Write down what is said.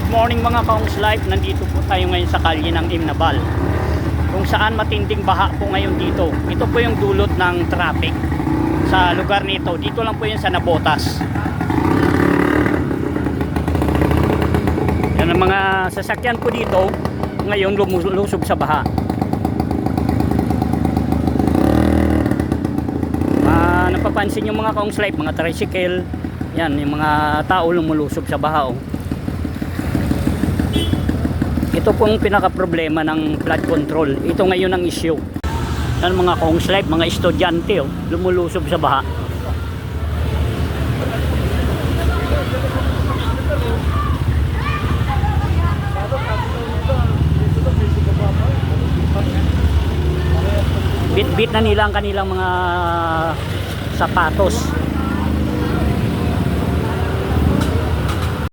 Good morning mga Kaongs Life. Nandito po tayo ngayon sa kalye ng Imnabal, kung saan matinding baha po ngayon dito. Ito po yung dulot ng traffic sa lugar nito. Dito lang po yun sa Nabotas. Yan ang mga sasakyan po dito ngayon lumulusog sa baha. Napapansin yung mga Kaongs Life, mga tricycle, yan, yung mga tao lumulusog sa baha. Ito pong pinaka problema ng flood control. Ito ngayon ang issue. Yan mga Kaongs Life, mga estudyante lumulusob sa baha. Bit-bit na nila ang kanilang mga sapatos.